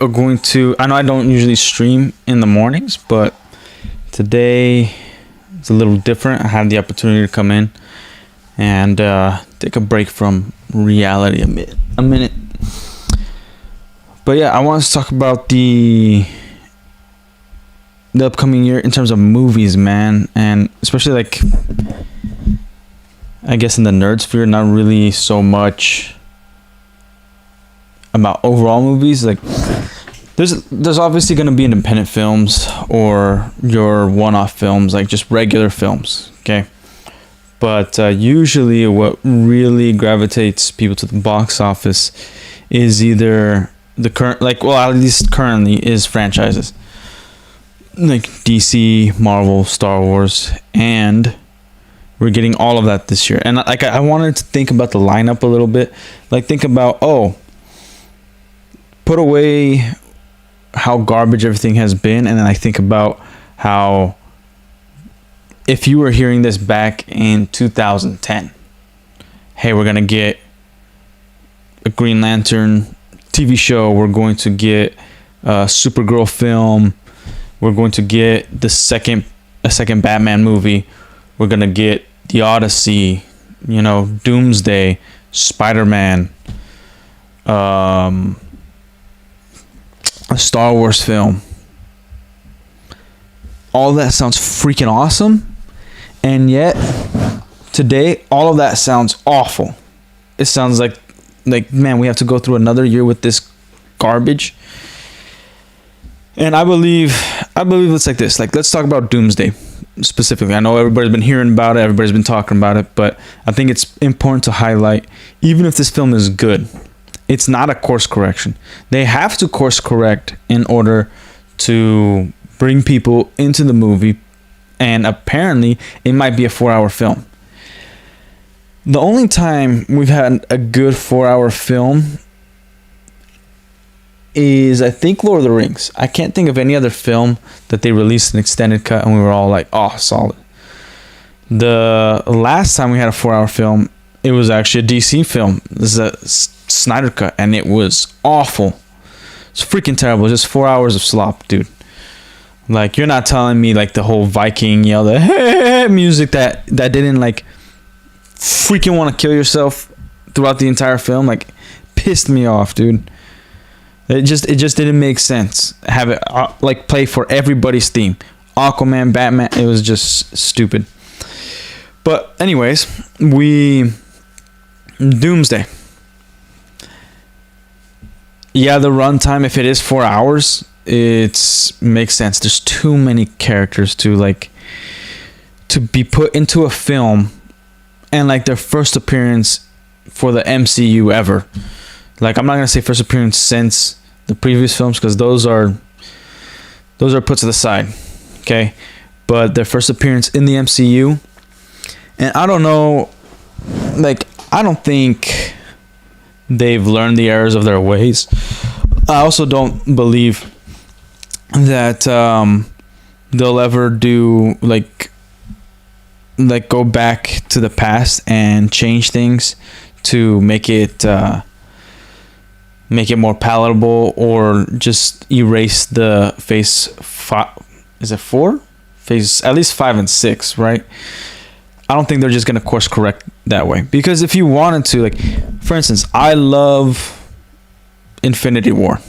are going to. I know I don't usually stream in the mornings, but today it's a little different. I had the opportunity to come in and take a break from reality a minute. But yeah, I want to talk about the upcoming year in terms of movies, man, and especially like I guess in the nerd sphere, not really so much about overall movies. Like there's obviously going to be independent films or your one-off films, like just regular films, okay? But usually what really gravitates people to the box office is either the current, like, well, at least currently, is franchises like DC, Marvel, Star Wars, and we're getting all of that this year. And like I wanted to think about the lineup a little bit. Like think about, put away how garbage everything has been, and then I think about how if you were hearing this back in 2010, hey, we're gonna get a Green Lantern TV show, we're going to get a Supergirl film, we're going to get a second Batman movie, we're gonna get the Odyssey, Doomsday, Spider-Man, a Star Wars film. All that sounds freaking awesome, and yet today all of that sounds awful. It sounds like man, we have to go through another year with this garbage. And I believe it's like this. Like, let's talk about Doomsday specifically. I know everybody's been hearing about it, everybody's been talking about it, but I think it's important to highlight, even if this film is good, it's not a course correction. They have to course correct in order to bring people into the movie, and apparently it might be a 4-hour film. The only time we've had a good 4-hour film is, I think, Lord of the Rings. I can't think of any other film that they released an extended cut and we were all like, oh, solid. The last time we had a 4-hour film, it was actually a DC film. This is a Snyder cut, and it was awful. It's freaking terrible. Just 4 hours of slop, dude. Like, you're not telling me like the whole Viking yell, the hey music that didn't like freaking want to kill yourself throughout the entire film, like, pissed me off, dude. It just didn't make sense. Have it like play for everybody's theme. Aquaman, Batman, it was just stupid. But anyways, Doomsday. Yeah, the runtime, if it is 4 hours, it makes sense. There's too many characters to be put into a film, and like their first appearance for the MCU ever. Like, I'm not gonna say first appearance since the previous films, because those are put to the side, okay? But their first appearance in the MCU, and I don't know, like, I don't think they've learned the errors of their ways. I also don't believe that they'll ever do like go back to the past and change things to make it more palatable, or just erase the phase 5. Is it 4? Phase at least 5 and 6, right? I don't think they're just gonna course correct that way, because if you wanted to, like, for instance, I love Infinity War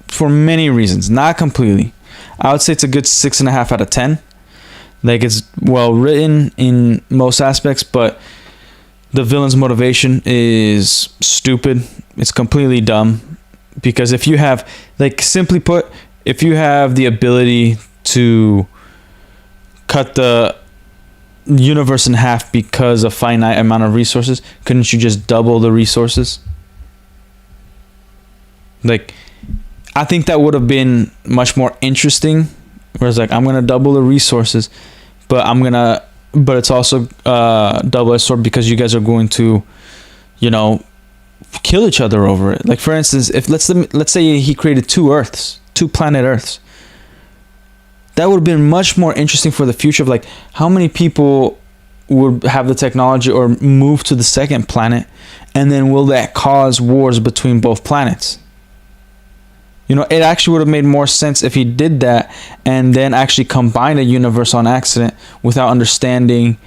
for many reasons, not completely. I would say it's a good 6.5 out of 10. Like, it's well written in most aspects, but the villain's motivation is stupid. It's completely dumb, because if you have, like, simply put, if you have the ability to cut the universe in half because of finite amount of resources, couldn't you just double the resources? Like, I think that would have been much more interesting. Whereas, like, I'm gonna double the resources, but it's also double-edged sword, because you guys are going to, kill each other over it. Like, for instance, if let's say he created 2 planet Earths, that would have been much more interesting for the future of, like, how many people would have the technology or move to the second planet, and then will that cause wars between both planets? It actually would have made more sense if he did that and then actually combined a universe on accident without understanding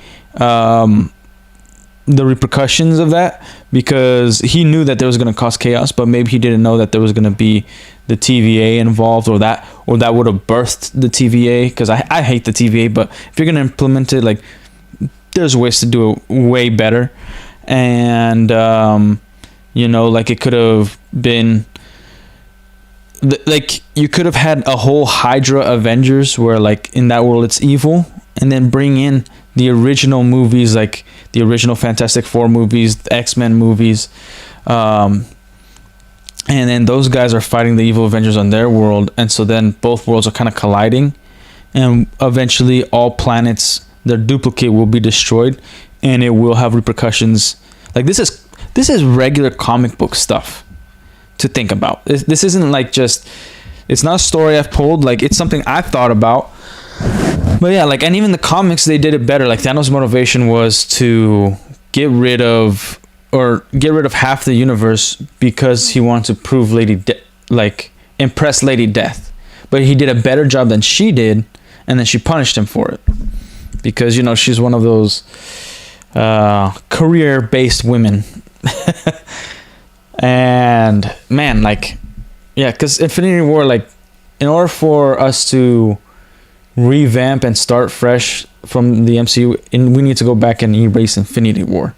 the repercussions of that, because he knew that there was going to cause chaos, but maybe he didn't know that there was going to be the TVA involved, or that would have birthed the TVA, because I hate the TVA, but if you're going to implement it, like, there's ways to do it way better. And like, it could have been like, you could have had a whole Hydra Avengers where, like, in that world it's evil, and then bring in the original movies, like the original Fantastic Four movies, the X-Men movies, and then those guys are fighting the evil Avengers on their world, and so then both worlds are kind of colliding, and eventually all planets, their duplicate will be destroyed, and it will have repercussions. Like, this is regular comic book stuff to think about. This isn't like just, it's not a story I've pulled, like, it's something I've thought about. But yeah, like, and even the comics, they did it better. Like, Thanos' motivation was to get rid of half the universe because he wanted to prove impress Lady Death. But he did a better job than she did, and then she punished him for it, because she's one of those career-based women. And man, like, yeah, because Infinity War, like, in order for us to revamp and start fresh from the MCU, and we need to go back and erase Infinity War.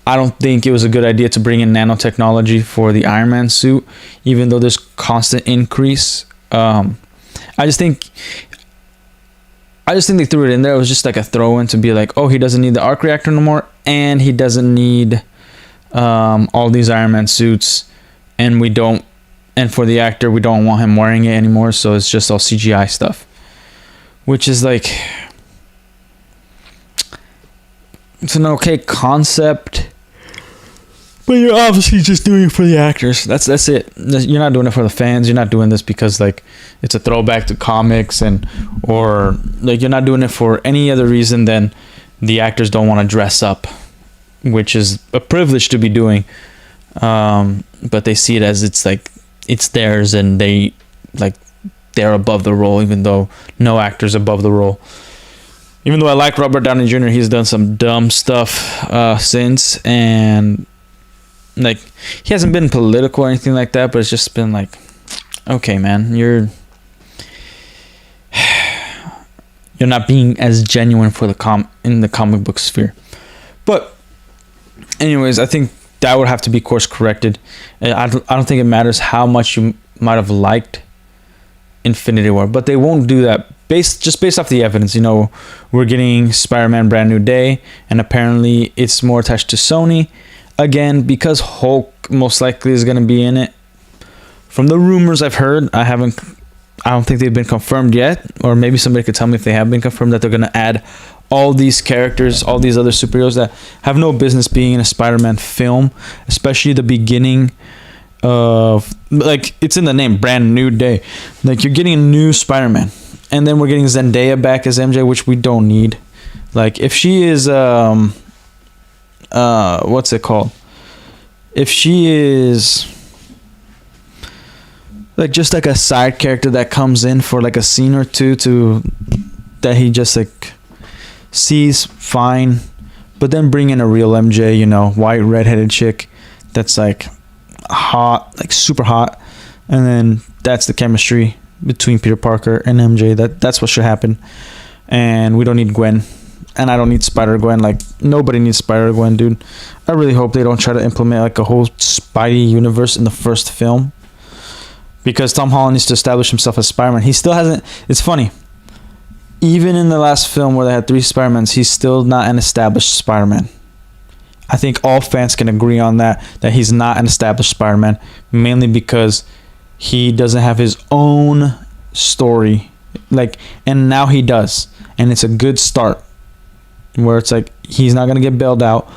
I don't think it was a good idea to bring in nanotechnology for the Iron Man suit, even though there's constant increase. I just think they threw it in there. It was just like a throw-in to be like, oh, he doesn't need the arc reactor no more, and he doesn't need all these Iron Man suits, and for the actor, we don't want him wearing it anymore, so it's just all CGI stuff. Which is like, it's an okay concept, but you're obviously just doing it for the actors. That's it. You're not doing it for the fans. You're not doing this because, like, it's a throwback to comics, or like, you're not doing it for any other reason than the actors don't want to dress up, which is a privilege to be doing. But they see it as it's theirs, and they're above the role, even though no actor's above the role. Even though I like Robert Downey Jr., he's done some dumb stuff since, and like, he hasn't been political or anything like that, but it's just been like, okay, man, you're not being as genuine for in the comic book sphere. But anyways, I think that would have to be course corrected. I don't think it matters how much you might have liked Infinity War, but they won't do that based off the evidence. We're getting Spider-Man Brand New Day, and apparently it's more attached to Sony again, because Hulk most likely is going to be in it. From the rumors I've heard, I don't think they've been confirmed yet, or maybe somebody could tell me if they have been confirmed, that they're going to add all these characters, all these other superheroes that have no business being in a Spider-Man film, especially the beginning of, like, it's in the name, Brand New Day. Like, you're getting a new Spider-Man, and then we're getting Zendaya back as MJ, which we don't need. Like, if she is what's it called, if she is like just like a side character that comes in for like a scene or two that he just like sees, fine, but then bring in a real MJ, white redheaded chick that's like hot, like super hot, and then that's the chemistry between Peter Parker and MJ. That's what should happen. And we don't need Gwen, and I don't need Spider-Gwen. Like, nobody needs Spider-Gwen, dude. I really hope they don't try to implement like a whole Spidey universe in the first film, because Tom Holland needs to establish himself as Spider-Man. He still hasn't. It's funny, even in the last film where they had 3 Spider-Mans, he's still not an established Spider-Man. I think all fans can agree on that he's not an established Spider-Man, mainly because he doesn't have his own story, like, and now he does, and it's a good start, where it's like, he's not gonna get bailed out.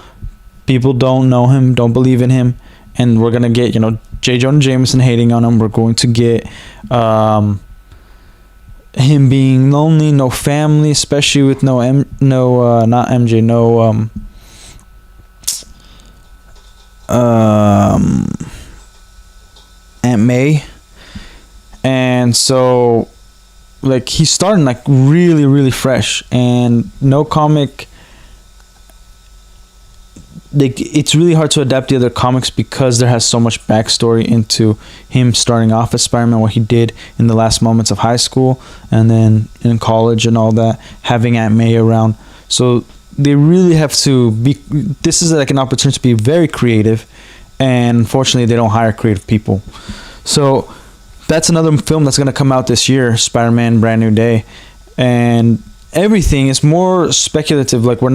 People don't know him, don't believe in him, and we're gonna get, J. Jonah Jameson hating on him. We're going to get him being lonely, no family, especially with not MJ, Aunt May. And so like he's starting like really really fresh, and no comic, like it's really hard to adapt the other comics because there has so much backstory into him starting off as Spider-Man, what he did in the last moments of high school and then in college and all that, having Aunt May around. So they really have to be, this is like an opportunity to be very creative, and unfortunately they don't hire creative people. So that's another film that's going to come out this year, Spider-Man Brand New Day, and everything is more speculative. Like we're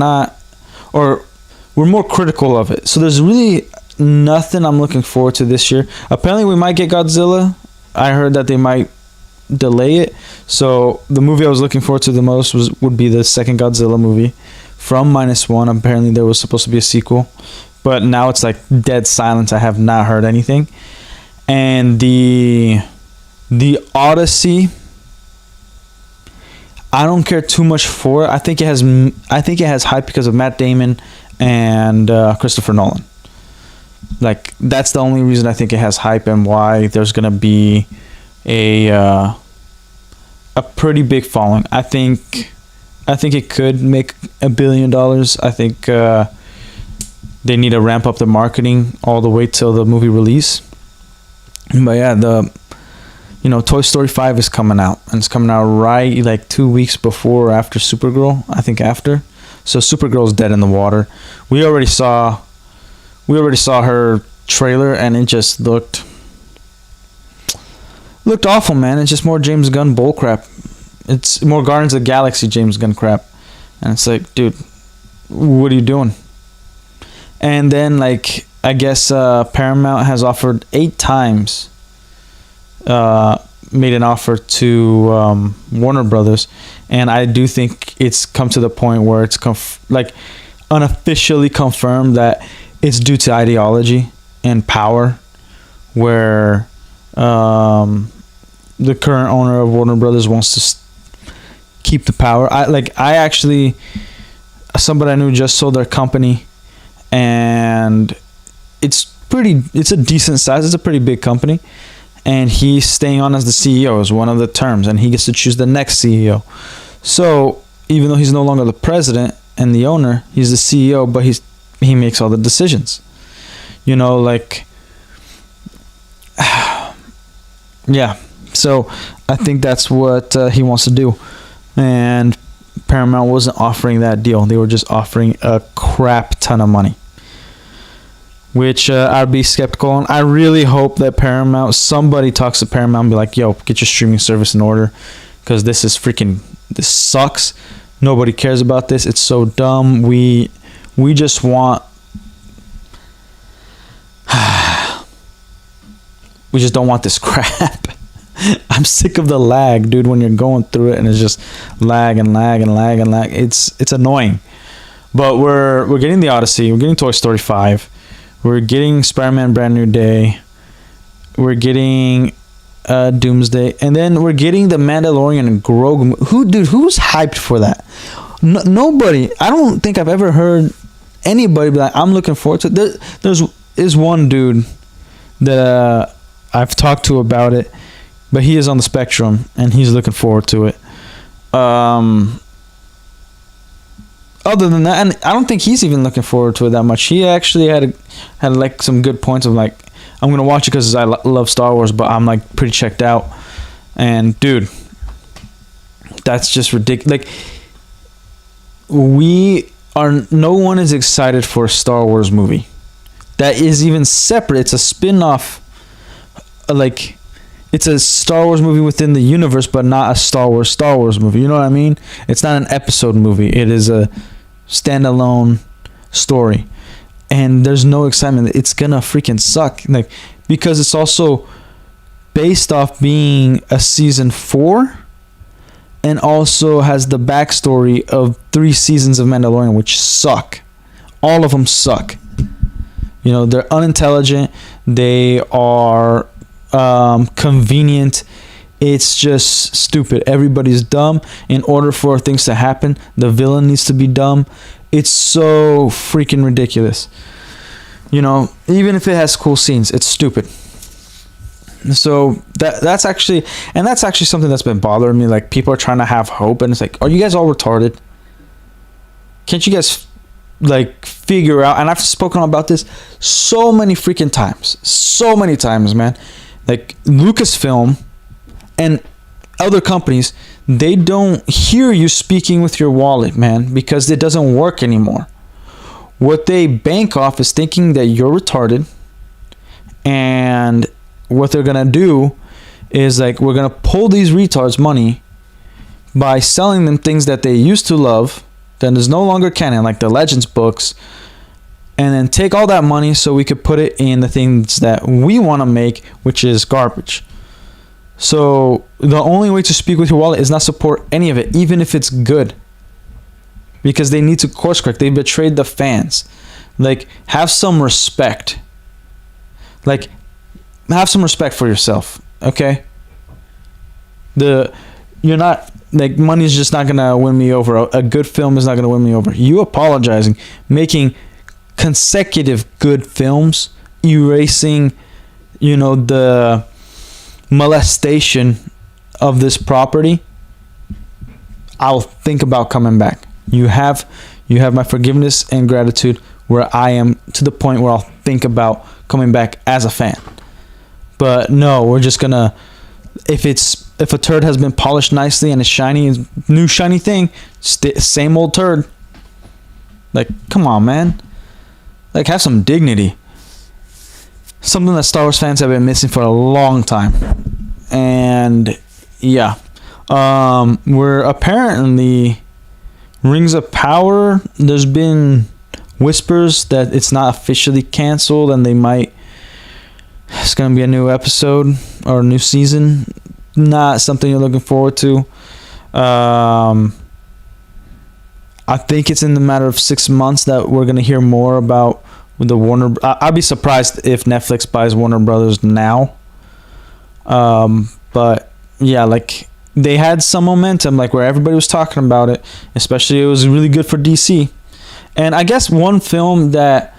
more critical of it. So there's really nothing I'm looking forward to this year. Apparently we might get Godzilla. I heard that they might delay it. So the movie I was looking forward to the most would be the second Godzilla movie from -1. Apparently there was supposed to be a sequel, but now it's like dead silence. I have not heard anything. And the Odyssey, I don't care too much for it. I think it has hype because of Matt Damon and Christopher Nolan. Like that's the only reason I think it has hype, and why there's gonna be a pretty big following. I think it could make $1 billion. I think they need to ramp up the marketing all the way till the movie release. But yeah, Toy Story 5 is coming out, and it's coming out right like 2 weeks before or after Supergirl. I think after. So Supergirl's dead in the water. We already saw her trailer, and it just looked awful, man. It's just more James Gunn bull crap. It's more Guardians of the Galaxy James Gunn crap. And it's like, dude, what are you doing? And then like I guess Paramount has offered 8 times, made an offer to Warner Brothers, and I do think it's come to the point where it's unofficially confirmed that it's due to ideology and power, where the current owner of Warner Brothers wants to keep the power. Somebody I knew just sold their company, and it's a decent size. It's a pretty big company, and he's staying on as the CEO is one of the terms, and he gets to choose the next CEO. So even though he's no longer the president and the owner, he's the CEO, but he makes all the decisions. Yeah. So I think that's what he wants to do, and Paramount wasn't offering that deal. They were just offering a crap ton of money, which I'd be skeptical on. I really hope that somebody talks to Paramount and be like, yo, get your streaming service in order, because this sucks. Nobody cares about this. It's so dumb. We just want we just don't want this crap. I'm sick of the lag, dude, when you're going through it and it's just lag and lag and lag and lag. It's annoying. But we're getting the Odyssey, we're getting Toy Story 5. We're getting Spider-Man Brand New Day. We're getting Doomsday. And then we're getting The Mandalorian and Grogu. Who's hyped for that? Nobody. I don't think I've ever heard anybody be like, I'm looking forward to it. There's one dude that I've talked to about it, but he is on the spectrum, and he's looking forward to it. Other than that, and I don't think he's even looking forward to it that much. He actually had like some good points of like, I'm gonna watch it because I love Star Wars, but I'm like pretty checked out. And dude, that's just ridiculous. Like, no one is excited for a Star Wars movie that is even separate. It's a spin-off. Like, it's a Star Wars movie within the universe, but not a Star Wars movie. You know what I mean? It's not an episode movie. It is a standalone story, and there's no excitement. It's gonna freaking suck, like, because it's also based off being a season 4, and also has the backstory of 3 seasons of Mandalorian, which suck. All of them suck. They're unintelligent. They are convenient. It's just stupid. Everybody's dumb. In order for things to happen, the villain needs to be dumb. It's so freaking ridiculous. Even if it has cool scenes, it's stupid. So that's actually something that's been bothering me. Like, people are trying to have hope, and it's like, are you guys all retarded? Can't you guys like figure out? And I've spoken about this so many freaking times, man. Like, Lucasfilm and other companies, they don't hear you speaking with your wallet, man, because it doesn't work anymore. What they bank off is thinking that you're retarded, and what they're gonna do is, like, we're gonna pull these retards money by selling them things that they used to love that is no longer canon, like the Legends books, and then take all that money so we could put it in the things that we want to make, which is garbage. So the only way to speak with your wallet is not support any of it, even if it's good, because they need to course correct. They betrayed the fans. Like, have some respect. Like, have some respect for yourself, okay? You're not, like, money's just not gonna win me over. A good film is not gonna win me over. You apologizing, making consecutive good films, erasing, the molestation of this property, I'll think about coming back. You have my forgiveness and gratitude, where I am to the point where I'll think about coming back as a fan. But no, we're just gonna, if a turd has been polished nicely and it's shiny, new shiny thing, same old turd. Like, come on, man. Like, have some dignity. Something that Star Wars fans have been missing for a long time. And yeah, we're apparently Rings of Power. There's been whispers that it's not officially canceled, and it's gonna be a new episode or a new season. Not something you're looking forward to. I think it's in the matter of 6 months that we're gonna hear more about the Warner. I'd be surprised if Netflix buys Warner Brothers now. But yeah, like, they had some momentum, like, where everybody was talking about it. Especially, it was really good for DC. And I guess one film that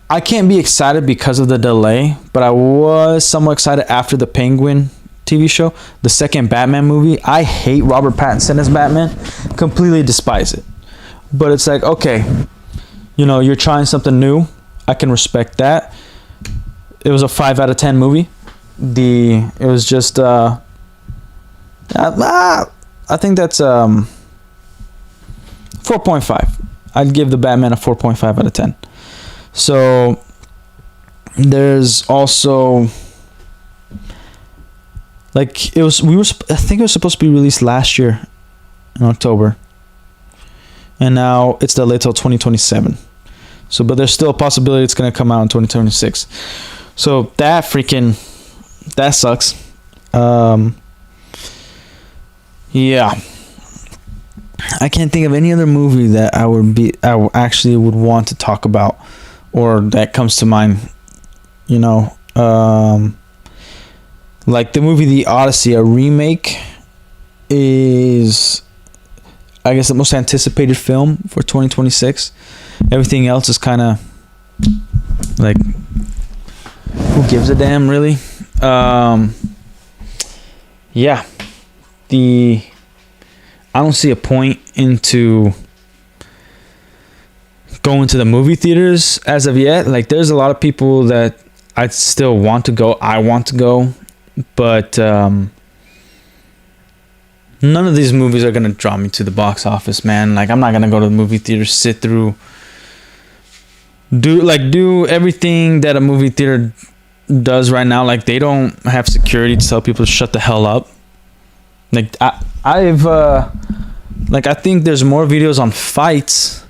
I can't be excited because of the delay, but I was somewhat excited after the Penguin TV show, the second Batman movie. I hate Robert Pattinson as Batman, completely despise it. But it's like, okay, you're trying something new. I can respect that. It was a 5 out of 10 movie. It was just I think that's 4.5. I'd give the Batman a 4.5 out of 10. So there's also, like, I think it was supposed to be released last year in October, and now it's delayed till 2027. So, but there's still a possibility it's gonna come out in 2026. So that sucks. Yeah, I can't think of any other movie that I actually would want to talk about, or that comes to mind. Like the movie The Odyssey, a remake, is, I guess, the most anticipated film for 2026. Everything else is kind of like, who gives a damn, really? Yeah, I don't see a point into going to the movie theaters as of yet. Like, there's a lot of people that I still want to go. I want to go, but none of these movies are gonna draw me to the box office, man. Like, I'm not gonna go to the movie theater, sit through, do everything that a movie theater does right now. Like, they don't have security to tell people to shut the hell up. Like, I think there's more videos on fights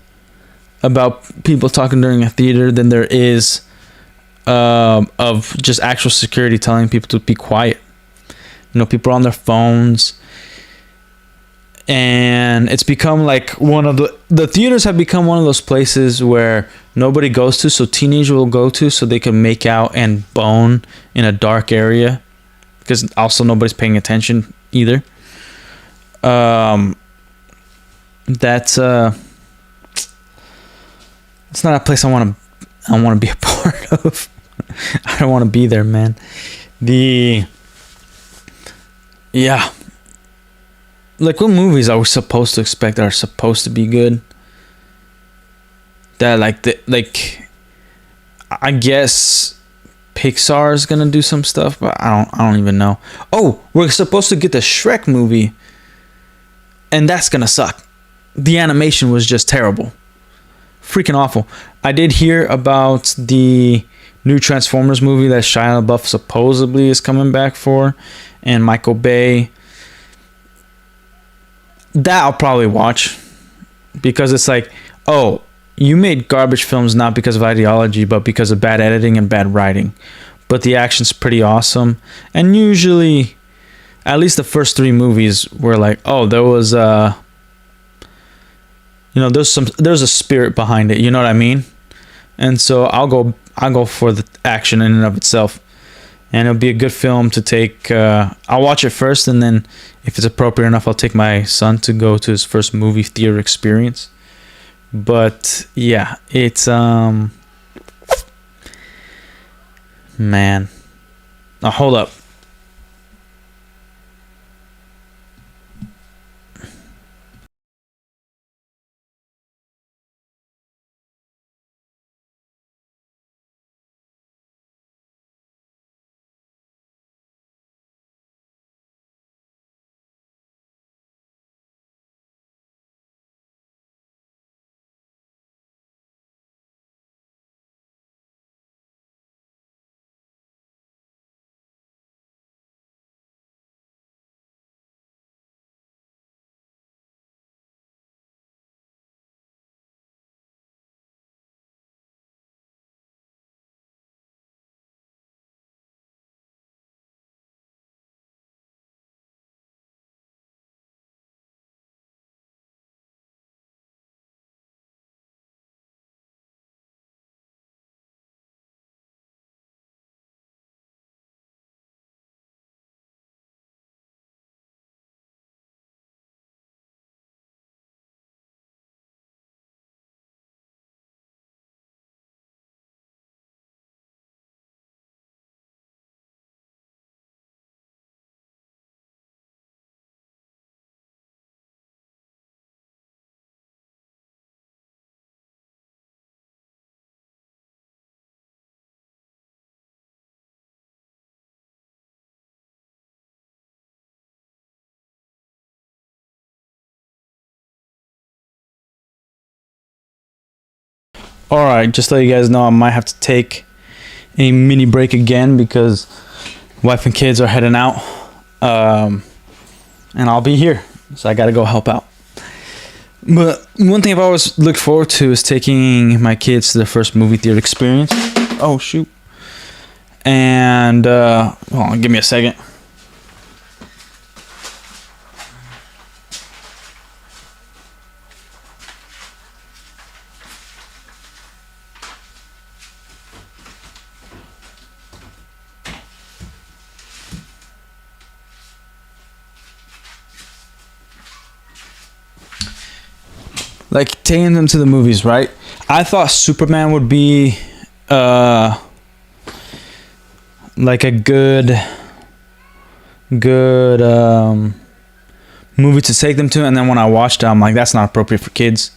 about people talking during a theater than there is of just actual security telling people to be quiet. People are on their phones, and it's become like one of the theaters have become one of those places where nobody goes to, so teenagers will go to so they can make out and bone in a dark area, because also nobody's paying attention either. That's it's not a place I want to be a part of. I don't want to be there, man. The yeah, like what movies are we supposed to expect that are supposed to be good? That I guess Pixar is gonna do some stuff, but I don't even know. Oh, we're supposed to get the Shrek movie, and that's gonna suck. The animation was just terrible, freaking awful. I did hear about the new Transformers movie that Shia LaBeouf supposedly is coming back for, and Michael Bay. That I'll probably watch, because it's like, oh, you made garbage films not because of ideology, but because of bad editing and bad writing. But the action's pretty awesome, and usually, at least the first 3 movies were like, oh, there was there's a spirit behind it. You know what I mean? And so I'll go for the action in and of itself, and it'll be a good film to take. I'll watch it first, and then if it's appropriate enough, I'll take my son to go to his first movie theater experience. But yeah, it's man. Now hold up. All right, just to let you guys know, I might have to take a mini break again because wife and kids are heading out, and I'll be here, so I gotta go help out. But one thing I've always looked forward to is taking my kids to their first movie theater experience. Oh shoot! And hold on, give me a second. Like taking them to the movies, right? I thought Superman would be like a good movie to take them to, and then when I watched it, I'm like, that's not appropriate for kids.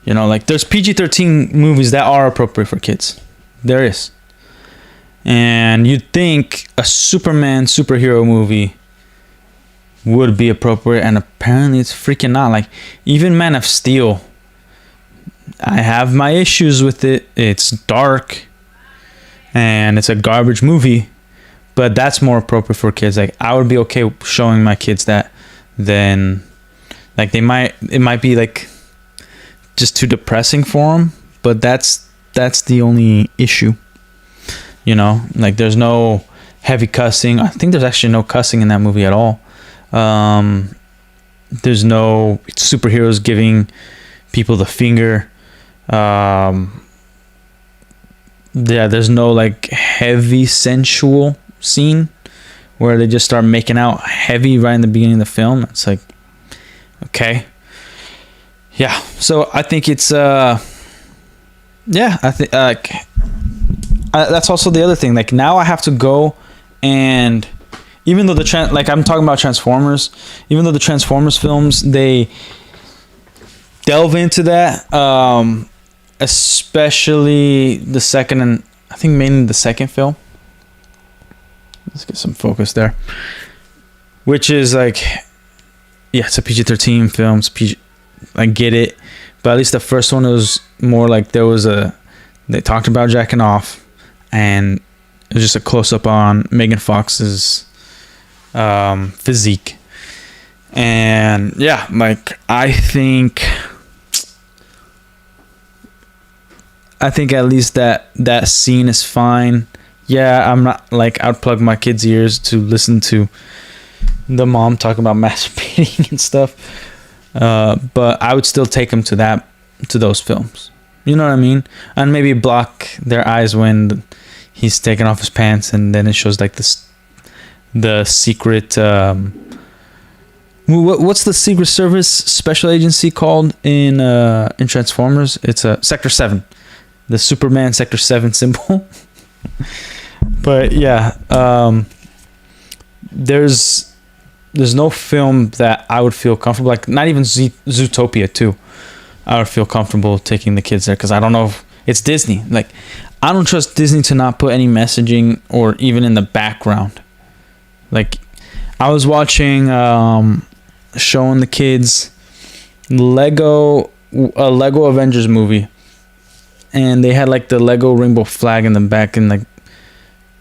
You know, like there's PG-13 movies that are appropriate for kids. There is. And you'd think a Superman superhero movie would be appropriate, and apparently it's freaking not. Like even Man of Steel, I have my issues with it. It's dark and it's a garbage movie, but that's more appropriate for kids. Like I would be okay showing my kids that than like it might be like just too depressing for them, but that's the only issue. You know, like there's no heavy cussing. I think there's actually no cussing in that movie at all. There's no superheroes giving people the finger. There's no like heavy sensual scene where they just start making out heavy right in the beginning of the film. It's like, okay, yeah. So I think it's I think that's also the other thing. Like now I have to go And even though like I'm talking about Transformers, even though the Transformers films, they delve into that, especially the second, and I think mainly the second film. Let's get some focus there. Which is like, yeah, it's a PG-13 film. It's PG, I get it, but at least the first one was more like they talked about jacking off, and it was just a close up on Megan Fox's physique. And yeah, like I think at least that scene is fine. Yeah, I'm not like, I'd plug my kids' ears to listen to the mom talking about masturbating and stuff. But I would still take them to those films. You know what I mean? And maybe block their eyes when he's taking off his pants, and then it shows like the secret. What's the Secret Service special agency called in Transformers? It's Sector 7, the Superman Sector 7 symbol. But yeah, there's no film that I would feel comfortable, like not even Zootopia 2. I would feel comfortable taking the kids there, because I don't know if it's Disney. Like, I don't trust Disney to not put any messaging or even in the background. Like, I was watching, showing the kids a Lego Avengers movie, and they had like the Lego rainbow flag in the back, and like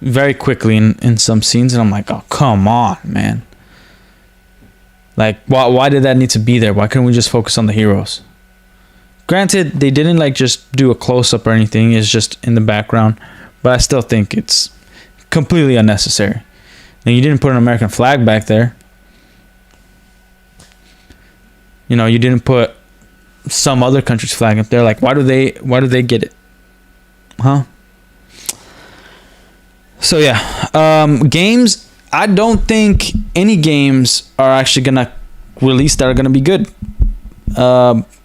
very quickly in some scenes, and I'm like, oh, come on, man. Like, why did that need to be there? Why couldn't we just focus on the heroes? Granted, they didn't like just do a close-up or anything. It's just in the background. But I still think it's completely unnecessary. And you didn't put an American flag back there. You know, you didn't put some other country's flag up there. Like, why do they get it? Huh? So yeah, games. I don't think any games are actually gonna release that are gonna be good.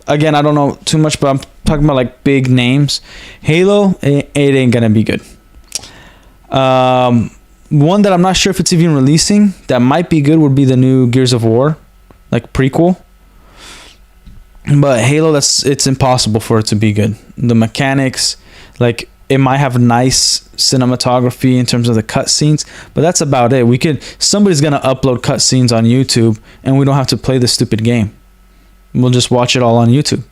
Again, I don't know too much, but I'm talking about like big names. Halo, it ain't gonna be good. One that I'm not sure if it's even releasing that might be good would be the new Gears of War, like prequel. But Halo, it's impossible for it to be good. The mechanics, like, it might have nice cinematography in terms of the cutscenes, but that's about it. Somebody's gonna upload cutscenes on YouTube, and we don't have to play the stupid game. We'll just watch it all on YouTube.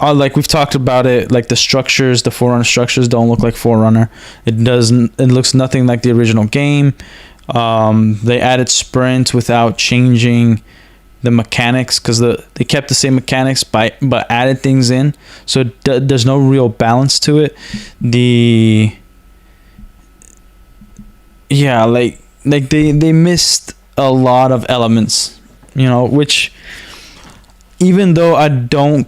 Like we've talked about it, like the structures, the Forerunner structures don't look like Forerunner. It looks nothing like the original game. They added sprint without changing the mechanics, because they kept the same mechanics but added things in, so there's no real balance to it. Like they missed a lot of elements, you know, which, even though I don't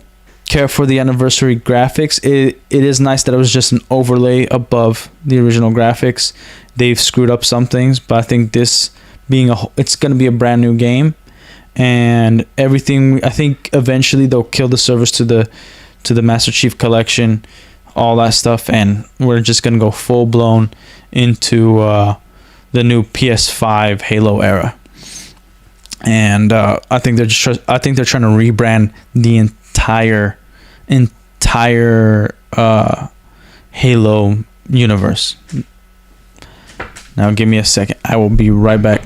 care for the anniversary graphics, it is nice that it was just an overlay above the original graphics. They've screwed up some things, but I think this being it's going to be a brand new game, and everything, I think eventually they'll kill the service to the Master Chief Collection, all that stuff, and we're just going to go full blown into the new PS5 Halo era. And I think they're trying to rebrand the entire Halo universe. Now give me a second. I will be right back.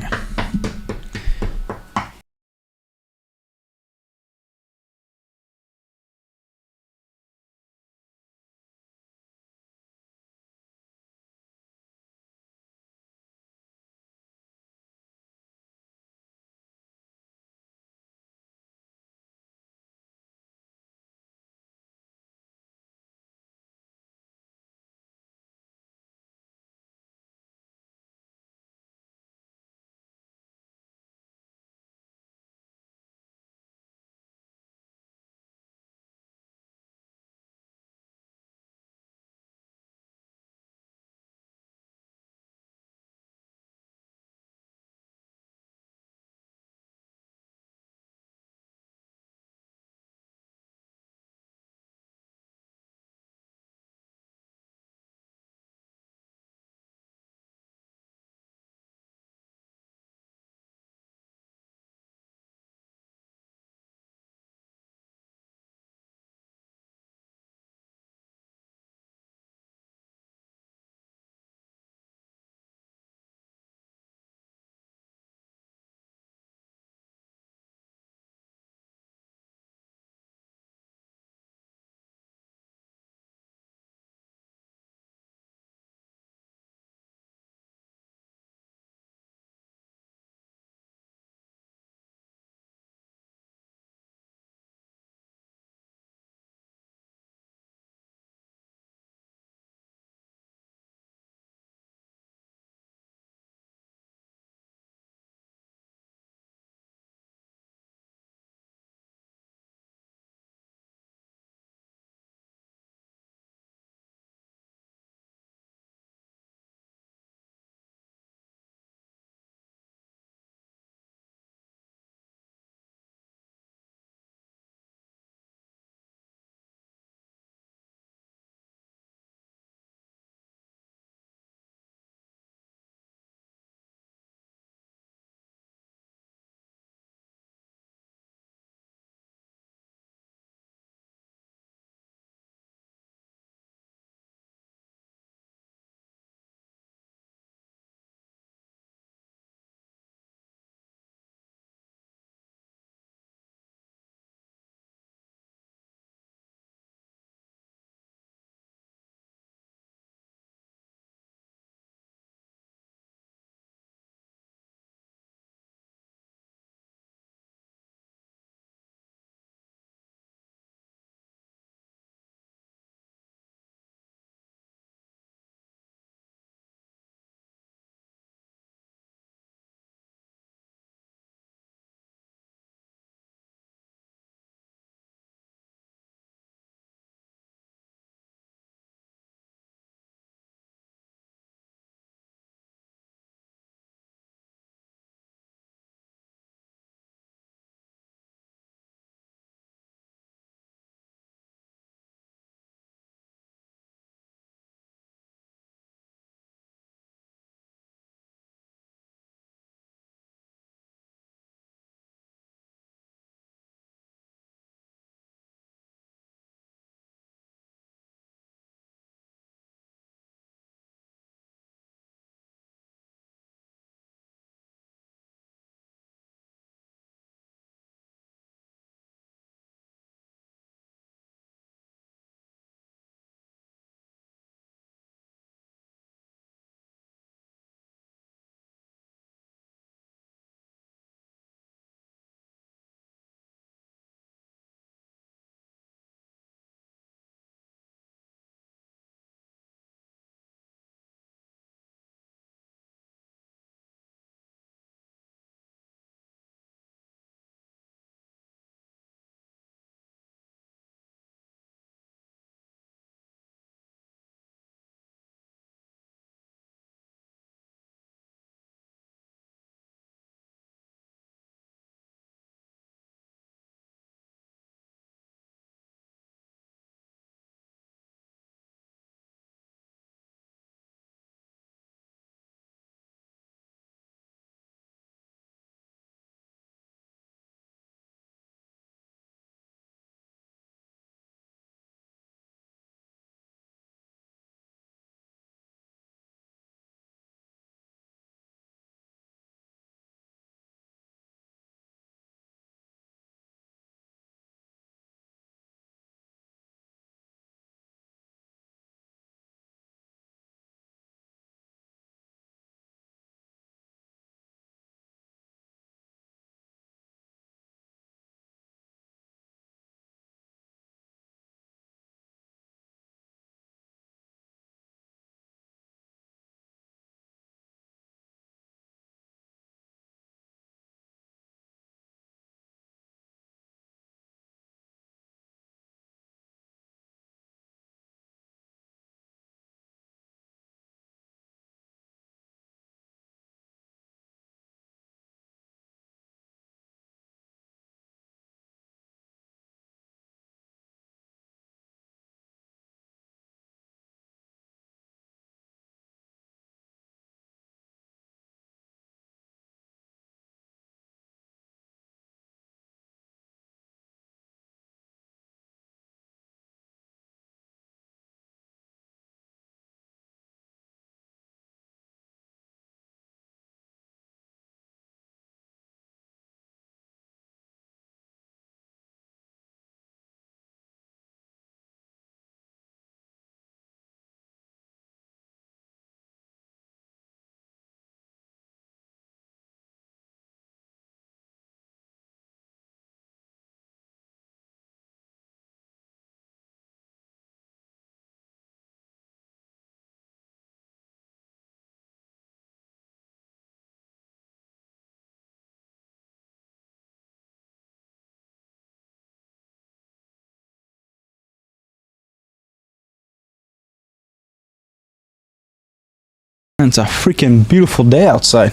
and it's a freaking beautiful day outside.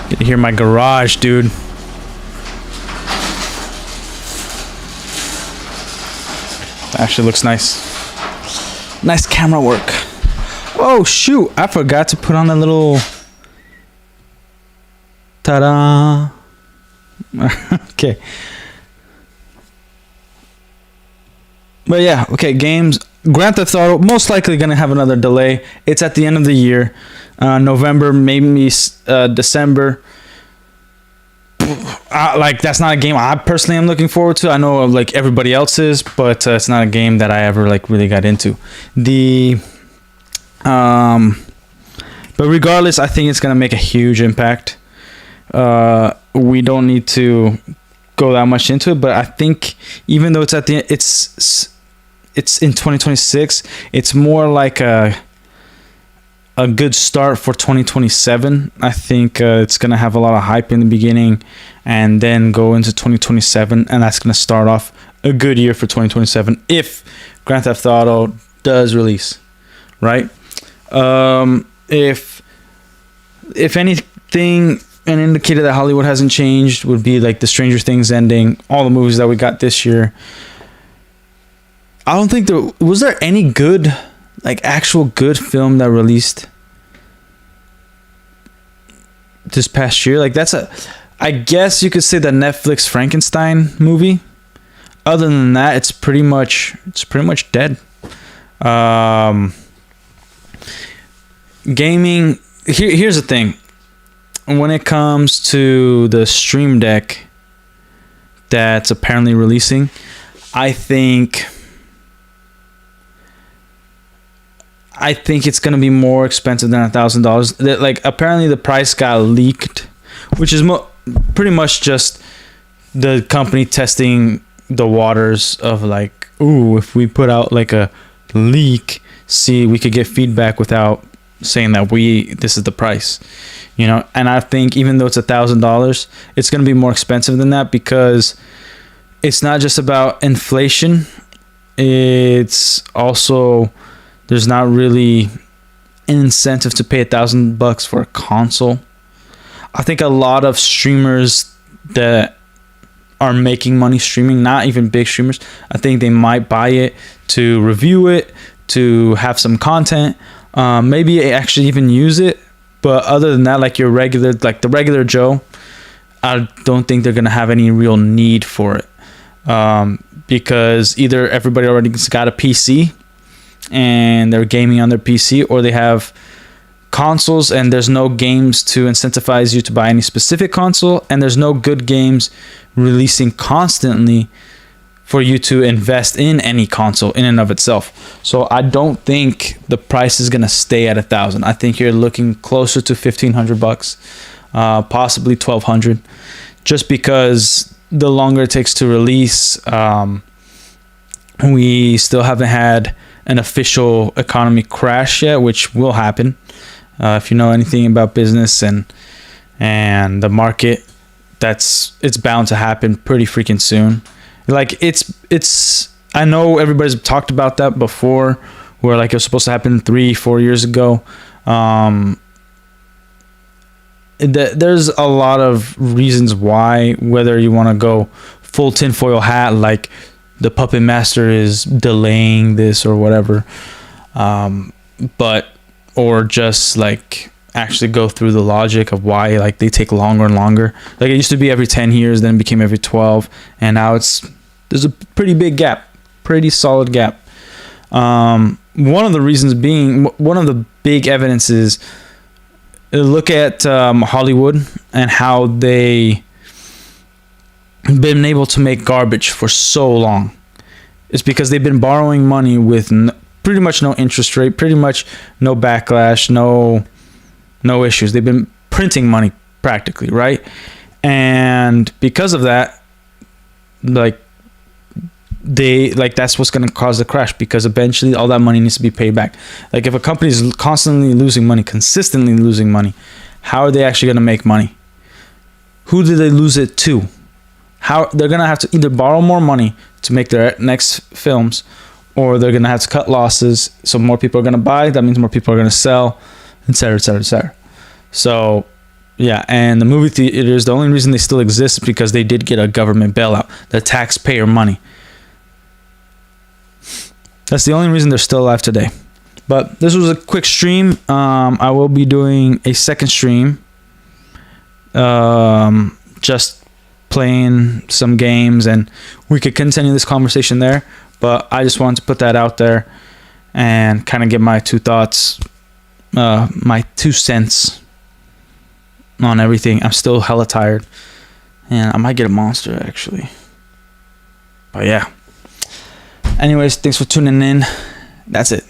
Get to hear my garage, dude. Actually looks nice. Nice camera work. Oh shoot, I forgot to put on a little ta-da. Okay. But yeah, okay, games. Grand Theft Auto, most likely going to have another delay. It's at the end of the year. November, maybe December. Like, that's not a game I personally am looking forward to. I know, like, everybody else is, but it's not a game that I ever, like, really got into. But regardless, I think it's going to make a huge impact. We don't need to go that much into it, but I think even though it's at the it's in 2026, it's more like a good start for 2027. I think it's going to have a lot of hype in the beginning and then go into 2027, and that's going to start off a good year for 2027 if Grand Theft Auto does release, right? If anything, an indicator that Hollywood hasn't changed would be like the Stranger Things ending, all the movies that we got this year. I don't think was there any good, like, actual good film that released this past year. Like, I guess you could say the Netflix Frankenstein movie. Other than that, it's pretty much dead. Gaming. Here's the thing. When it comes to the Stream Deck that's apparently releasing, I think it's going to be more expensive than $1,000. Like, apparently the price got leaked, which is pretty much just the company testing the waters of, like, ooh, if we put out like a leak, see, we could get feedback without saying that this is the price, you know. And I think even though it's $1,000, it's going to be more expensive than that, because it's not just about inflation. It's also, there's not really an incentive to pay $1,000 for a console. I think a lot of streamers that are making money streaming, not even big streamers, I think they might buy it to review it, to have some content, maybe actually even use it. But other than that, like the regular Joe, I don't think they're gonna have any real need for it, because either everybody already got a PC and they're gaming on their PC, or they have consoles and there's no games to incentivize you to buy any specific console, and there's no good games releasing constantly for you to invest in any console in and of itself. So I don't think the price is gonna stay at $1,000. I think you're looking closer to $1,500, possibly $1,200, just because the longer it takes to release, we still haven't had an official economy crash yet, which will happen. If you know anything about business and the market, it's bound to happen pretty freaking soon. Like, it's I know everybody's talked about that before, where like it was supposed to happen 3-4 years ago. There's a lot of reasons why, whether you want to go full tinfoil hat, like the Puppet Master is delaying this or whatever, or just like actually go through the logic of why like they take longer and longer. Like, it used to be every 10 years, then it became every 12, and now there's a pretty big gap, pretty solid gap. One of the reasons being, one of the big evidences, look at Hollywood and how they been able to make garbage for so long. It's because they've been borrowing money with pretty much no interest rate, pretty much no backlash, no issues. They've been printing money practically, right? And because of that, that's what's going to cause the crash, because eventually all that money needs to be paid back. Like, if a company is constantly losing money, consistently losing money, how are they actually going to make money? Who do they lose it to? How they're going to have to either borrow more money to make their next films, or they're gonna have to cut losses. So more people are gonna buy. That means more people are gonna sell, etc., etc., etc. So yeah, and the movie theaters, the only reason they still exist is because they did get a government bailout, the taxpayer money. That's the only reason they're still alive today. But this was a quick stream. I will be doing a second stream, just playing some games, and we could continue this conversation there. But I just wanted to put that out there and kind of get my 2 thoughts, my 2 cents on everything. I'm still hella tired, and I might get a Monster actually. But yeah. Anyways, thanks for tuning in. That's it.